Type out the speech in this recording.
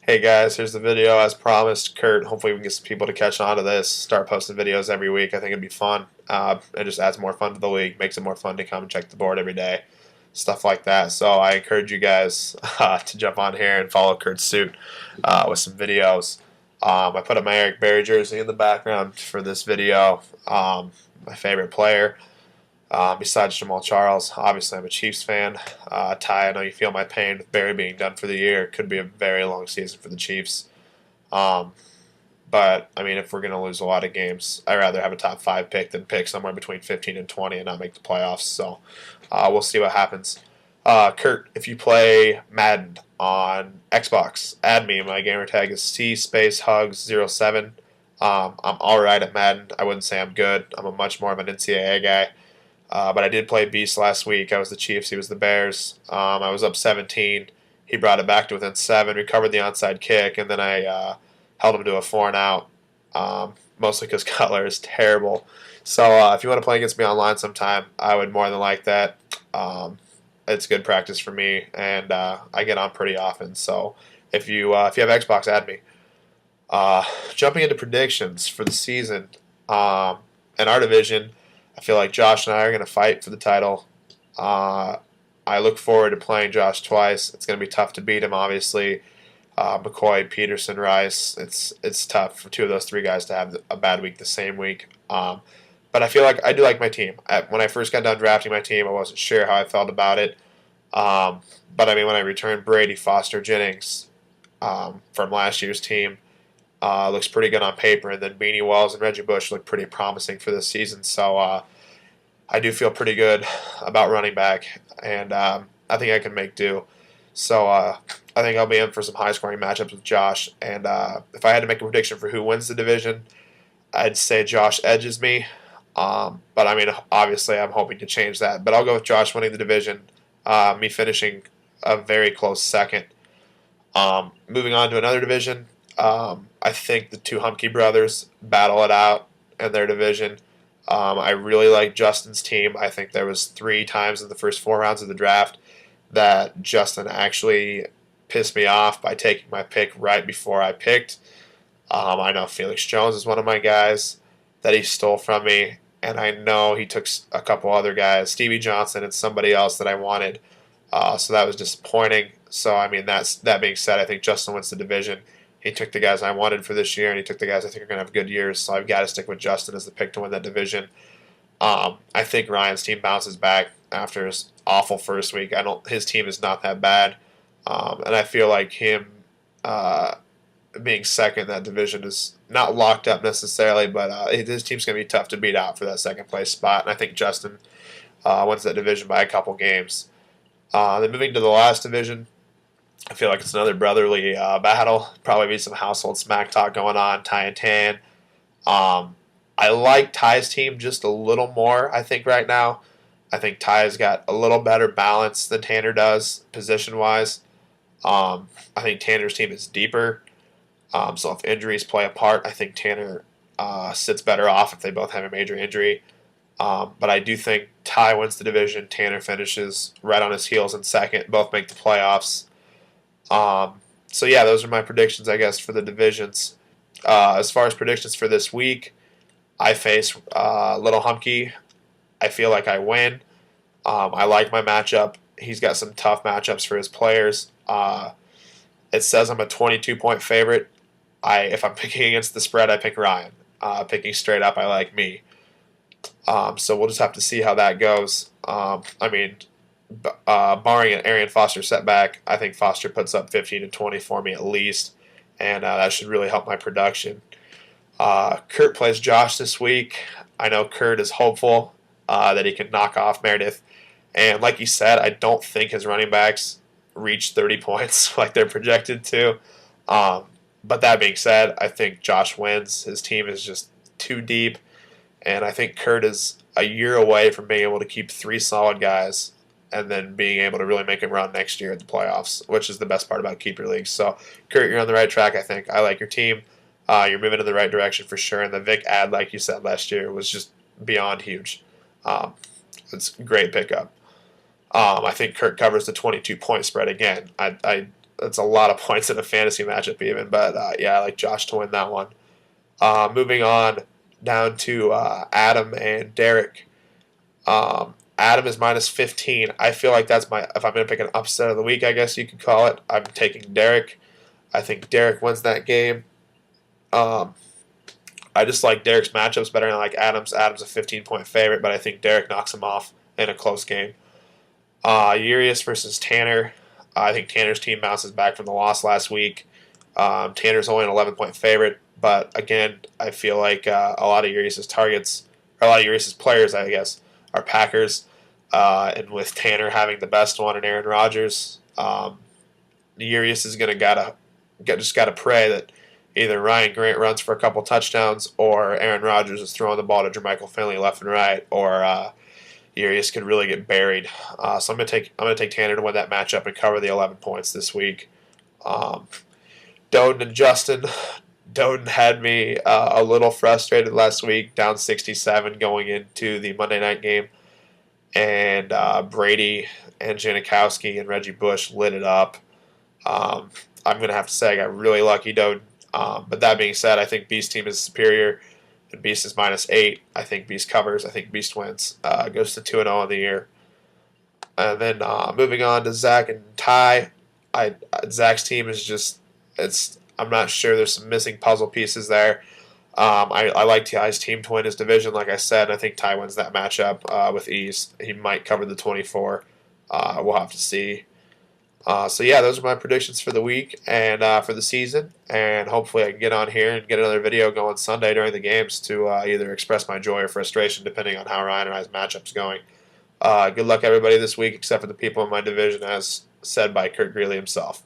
Hey guys, here's the video as promised. Kurt, hopefully we can get some people to catch on to this. Start posting videos every week. I think it'd be fun. It just adds more fun to the league, makes it more fun to come and check the board every day, stuff like that. So I encourage you guys to jump on here and follow Kurt's suit with some videos. I put up my Eric Berry jersey in the background for this video. My favorite player. Besides Jamal Charles, obviously I'm a Chiefs fan. Ty, I know you feel my pain with Barry being done for the year. It could be a very long season for the Chiefs. Um, but, I mean, if we're going to lose a lot of games, I'd rather have a top 5 pick than pick somewhere between 15 and 20 and not make the playoffs. So we'll see what happens. Kurt, if you play Madden on Xbox, add me. My gamer tag is C space hugs07. I'm alright at Madden. I wouldn't say I'm good. I'm a much more of an NCAA guy. But I did play Beast last week. I was the Chiefs. He was the Bears. I was up 17. He brought it back to within 7, recovered the onside kick, and then I held him to a 4 and out, mostly because Cutler is terrible. So if you want to play against me online sometime, I would more than like that. It's good practice for me, and I get on pretty often. So if you have Xbox, add me. Jumping into predictions for the season, in our division, I feel like Josh and I are going to fight for the title. I look forward to playing Josh twice. It's going to be tough to beat him, obviously. McCoy, Peterson, Rice. It's tough for two of those three guys to have a bad week the same week. But I feel like I do like my team. When I first got done drafting my team, I wasn't sure how I felt about it. But I mean, when I returned Brady, Foster, Jennings from last year's team, looks pretty good on paper, and then Beanie Wells and Reggie Bush look pretty promising for this season. So I do feel pretty good about running back, and I think I can make do. So I think I'll be in for some high-scoring matchups with Josh. And if I had to make a prediction for who wins the division, I'd say Josh edges me. But I mean, obviously, I'm hoping to change that. But I'll go with Josh winning the division, me finishing a very close second. Moving on to another division, I think the two Humke brothers battle it out in their division. I really like Justin's team. I think there was 3 times in the first 4 rounds of the draft that Justin actually pissed me off by taking my pick right before I picked. I know Felix Jones is one of my guys that he stole from me, and I know he took a couple other guys, Stevie Johnson and somebody else that I wanted. So that was disappointing. So I mean, that being said, I think Justin wins the division. He took the guys I wanted for this year, and he took the guys I think are going to have good years. So I've got to stick with Justin as the pick to win that division. I think Ryan's team bounces back after his awful first week. His team is not that bad, and I feel like him being second in that division is not locked up necessarily, but his team's going to be tough to beat out for that second place spot. And I think Justin wins that division by a couple games. Then moving to the last division, I feel like it's another brotherly battle. Probably be some household smack talk going on. Ty and Tan. I like Ty's team just a little more, I think, right now. I think Ty's got a little better balance than Tanner does, position-wise. I think Tanner's team is deeper. So if injuries play a part, I think Tanner sits better off if they both have a major injury. But I do think Ty wins the division. Tanner finishes right on his heels in second. Both make the playoffs. So yeah, those are my predictions, I guess, for the divisions. As far as predictions for this week, I face Little Humke. I feel like I win. I like my matchup. He's got some tough matchups for his players. It says I'm a 22-point favorite. If I'm picking against the spread, I pick Ryan. Picking straight up, I like me. So we'll just have to see how that goes. I mean, barring an Arian Foster setback, I think Foster puts up 15 to 20 for me at least, and that should really help my production. Kurt plays Josh this week. I know Kurt is hopeful that he can knock off Meredith, and like you said, I don't think his running backs reach 30 points like they're projected to. But that being said, I think Josh wins. His team is just too deep, and I think Kurt is a year away from being able to keep 3 solid guys and then being able to really make him run next year at the playoffs, which is the best part about keeper leagues. So, Kurt, you're on the right track, I think. I like your team. You're moving in the right direction for sure. And the Vic ad, like you said last year, was just beyond huge. It's a great pickup. I think Kurt covers the 22-point spread again. I That's a lot of points in a fantasy matchup even. But yeah, I like Josh to win that one. Moving on down to Adam and Derek. Adam is minus 15. I feel like that's my, if I'm going to pick an upset of the week, I guess you could call it, I'm taking Derek. I think Derek wins that game. Um, I just like Derek's matchups better than I like Adam's. Adam's a 15-point favorite, but I think Derek knocks him off in a close game. Urias versus Tanner. I think Tanner's team bounces back from the loss last week. Tanner's only an 11-point favorite, but again, I feel like a lot of Urias' targets, or a lot of Urias' players, I guess, are Packers. And with Tanner having the best one and Aaron Rodgers, Urias is going to gotta pray that either Ryan Grant runs for a couple touchdowns or Aaron Rodgers is throwing the ball to Jermichael Finley left and right, or Urias could really get buried. So I'm gonna take Tanner to win that matchup and cover the 11 points this week. Doden and Justin. Doden had me a little frustrated last week, down 67 going into the Monday night game, and Brady and Janikowski and Reggie Bush lit it up. I'm gonna have to say I got really lucky, Doden. But that being said, I think Beast team is superior. And Beast is minus 8. I think Beast covers. I think Beast wins. Goes to 2-0 on the year. And then moving on to Zach and Ty. Zach's team is just, I'm not sure. There's some missing puzzle pieces there. I like Ty's team to win his division, like I said. I think Ty wins that matchup with ease. He might cover the 24. We'll have to see. So yeah, those are my predictions for the week and for the season, and hopefully I can get on here and get another video going Sunday during the games to either express my joy or frustration depending on how Ryan and I's matchup's going. Good luck everybody this week except for the people in my division, as said by Kurt Greeley himself.